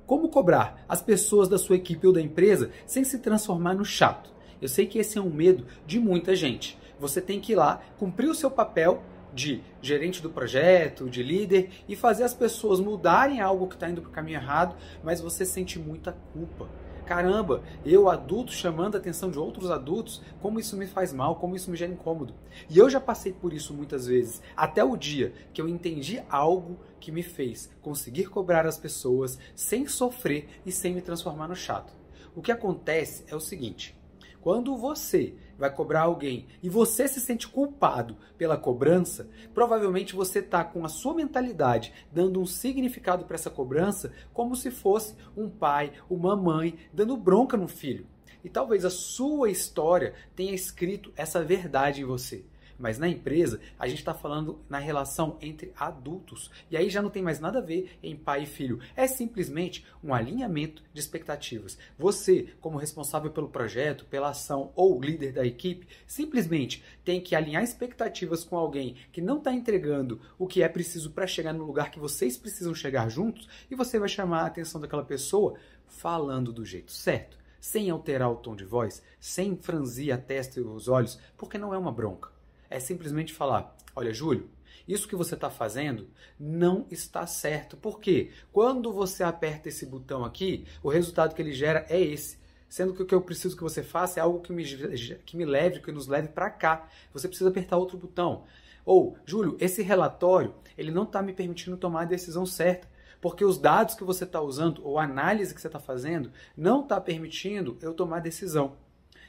Como cobrar as pessoas da sua equipe ou da empresa sem se transformar no chato? Eu sei que esse é um medo de muita gente. Você tem que ir lá, cumprir o seu papel de gerente do projeto, de líder e fazer as pessoas mudarem algo que está indo para o caminho errado, mas você sente muita culpa. Caramba, eu adulto chamando a atenção de outros adultos, como isso me faz mal, como isso me gera incômodo. E eu já passei por isso muitas vezes, até o dia que eu entendi algo que me fez conseguir cobrar as pessoas sem sofrer e sem me transformar no chato. O que acontece é o seguinte: quando você vai cobrar alguém e você se sente culpado pela cobrança, provavelmente você está com a sua mentalidade dando um significado para essa cobrança como se fosse um pai, uma mãe dando bronca no filho. E talvez a sua história tenha escrito essa verdade em você. Mas na empresa, a gente está falando na relação entre adultos. E aí já não tem mais nada a ver em pai e filho. É simplesmente um alinhamento de expectativas. Você, como responsável pelo projeto, pela ação ou líder da equipe, simplesmente tem que alinhar expectativas com alguém que não está entregando o que é preciso para chegar no lugar que vocês precisam chegar juntos, e você vai chamar a atenção daquela pessoa falando do jeito certo, sem alterar o tom de voz, sem franzir a testa e os olhos, porque não é uma bronca. É simplesmente falar: olha, Júlio, isso que você está fazendo não está certo. Por quê? Quando você aperta esse botão aqui, o resultado que ele gera é esse. Sendo que o que eu preciso que você faça é algo que me leve, que nos leve para cá. Você precisa apertar outro botão. Ou, Júlio, esse relatório, ele não está me permitindo tomar a decisão certa. Porque os dados que você está usando, ou a análise que você está fazendo, não está permitindo eu tomar decisão.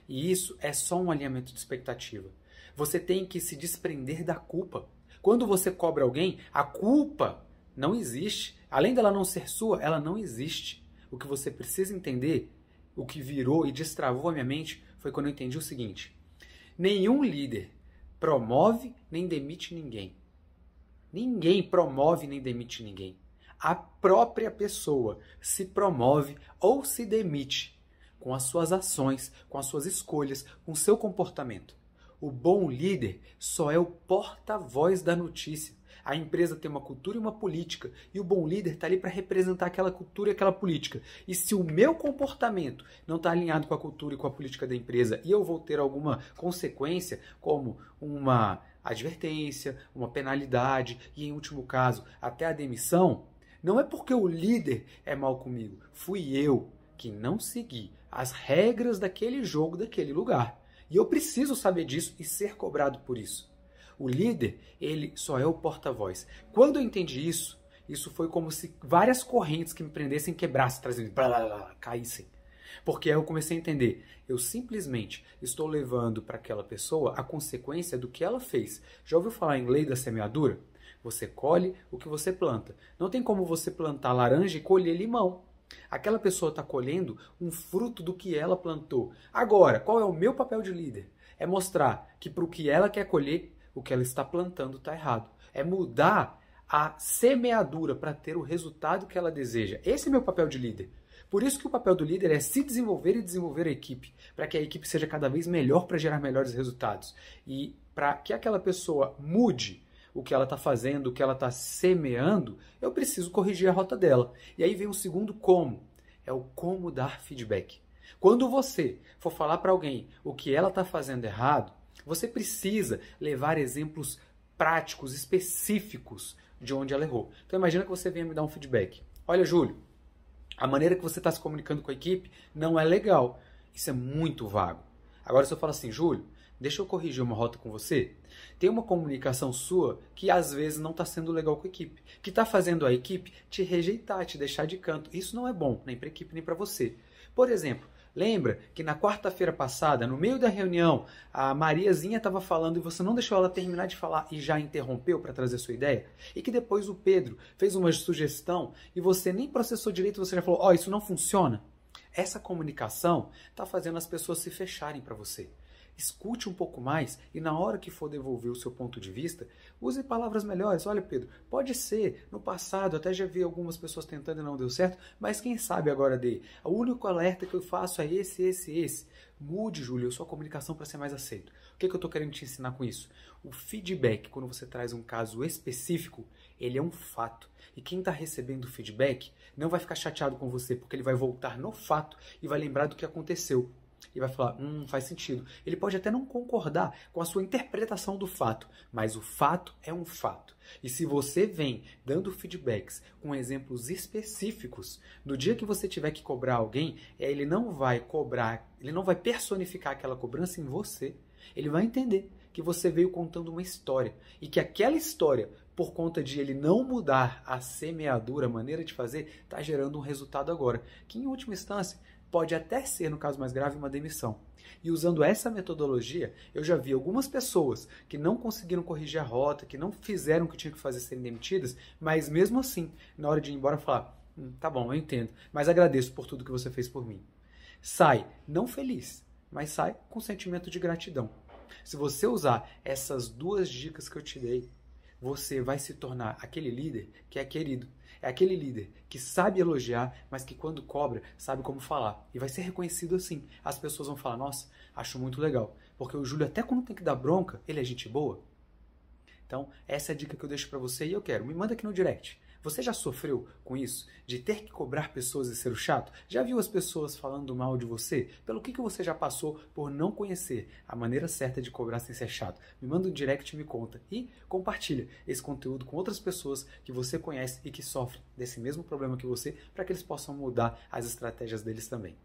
E isso é só um alinhamento de expectativa. Você tem que se desprender da culpa. Quando você cobra alguém, a culpa não existe. Além dela não ser sua, ela não existe. O que você precisa entender, o que virou e destravou a minha mente, foi quando eu entendi o seguinte: nenhum líder promove nem demite ninguém. Ninguém promove nem demite ninguém. A própria pessoa se promove ou se demite com as suas ações, com as suas escolhas, com o seu comportamento. O bom líder só é o porta-voz da notícia. A empresa tem uma cultura e uma política, e o bom líder está ali para representar aquela cultura e aquela política. E se o meu comportamento não está alinhado com a cultura e com a política da empresa, e eu vou ter alguma consequência, como uma advertência, uma penalidade e, em último caso, até a demissão, não é porque o líder é mal comigo. Fui eu que não segui as regras daquele jogo, daquele lugar. E eu preciso saber disso e ser cobrado por isso. O líder, ele só é o porta-voz. Quando eu entendi isso, isso foi como se várias correntes que me prendessem quebrassem, trazendo, caíssem. Porque aí eu comecei a entender, eu simplesmente estou levando para aquela pessoa a consequência do que ela fez. Já ouviu falar em lei da semeadura? Você colhe o que você planta. Não tem como você plantar laranja e colher limão. Aquela pessoa está colhendo um fruto do que ela plantou. Agora, qual é o meu papel de líder? É mostrar que para o que ela quer colher, o que ela está plantando está errado. É mudar a semeadura para ter o resultado que ela deseja. Esse é meu papel de líder. Por isso que o papel do líder é se desenvolver e desenvolver a equipe, para que a equipe seja cada vez melhor para gerar melhores resultados. E para que aquela pessoa mude o que ela está fazendo, o que ela está semeando, eu preciso corrigir a rota dela. E aí vem o segundo como. É o como dar feedback. Quando você for falar para alguém o que ela está fazendo errado, você precisa levar exemplos práticos, específicos de onde ela errou. Então imagina que você venha me dar um feedback. Olha, Júlio, a maneira que você está se comunicando com a equipe não é legal. Isso é muito vago. Agora se eu falo assim: Júlio, deixa eu corrigir uma rota com você. Tem uma comunicação sua que às vezes não está sendo legal com a equipe, que está fazendo a equipe te rejeitar, te deixar de canto. Isso não é bom, nem para a equipe, nem para você. Por exemplo, lembra que na quarta-feira passada, no meio da reunião, a Mariazinha estava falando e você não deixou ela terminar de falar e já interrompeu para trazer sua ideia? E que depois o Pedro fez uma sugestão e você nem processou direito, você já falou: ó, isso não funciona? Essa comunicação está fazendo as pessoas se fecharem para você. escute um pouco mais e na hora que for devolver o seu ponto de vista, use palavras melhores. Olha, Pedro, pode ser, no passado até já vi algumas pessoas tentando e não deu certo, mas quem sabe agora dê. O único alerta que eu faço é esse. Mude, Júlio, a sua comunicação para ser mais aceito. O que eu estou querendo te ensinar com isso? O feedback, quando você traz um caso específico, ele é um fato. E quem está recebendo o feedback não vai ficar chateado com você, porque ele vai voltar no fato e vai lembrar do que aconteceu. E vai falar, faz sentido. Ele pode até não concordar com a sua interpretação do fato, mas o fato é um fato. E se você vem dando feedbacks com exemplos específicos, no dia que você tiver que cobrar alguém, ele não vai personificar aquela cobrança em você. Ele vai entender que você veio contando uma história e que aquela história, por conta de ele não mudar a semeadura, a maneira de fazer, está gerando um resultado agora, que em última instância pode até ser, no caso mais grave, uma demissão. E usando essa metodologia, eu já vi algumas pessoas que não conseguiram corrigir a rota, que não fizeram o que tinham que fazer serem demitidas, mas mesmo assim, na hora de ir embora, falar, tá bom, eu entendo, mas agradeço por tudo que você fez por mim. Sai não feliz, mas sai com sentimento de gratidão. Se você usar essas duas dicas que eu te dei, você vai se tornar aquele líder que é querido. É aquele líder que sabe elogiar, mas que quando cobra, sabe como falar. E vai ser reconhecido assim. As pessoas vão falar, nossa, acho muito legal. Porque o Júlio, até quando tem que dar bronca, ele é gente boa. Então, essa é a dica que eu deixo pra você e eu quero. Me manda aqui no direct. Você já sofreu com isso? De ter que cobrar pessoas e ser o chato? Já viu as pessoas falando mal de você? Pelo que você já passou por não conhecer a maneira certa de cobrar sem ser chato? Me manda um direct e me conta. E compartilha esse conteúdo com outras pessoas que você conhece e que sofrem desse mesmo problema que você, para que eles possam mudar as estratégias deles também.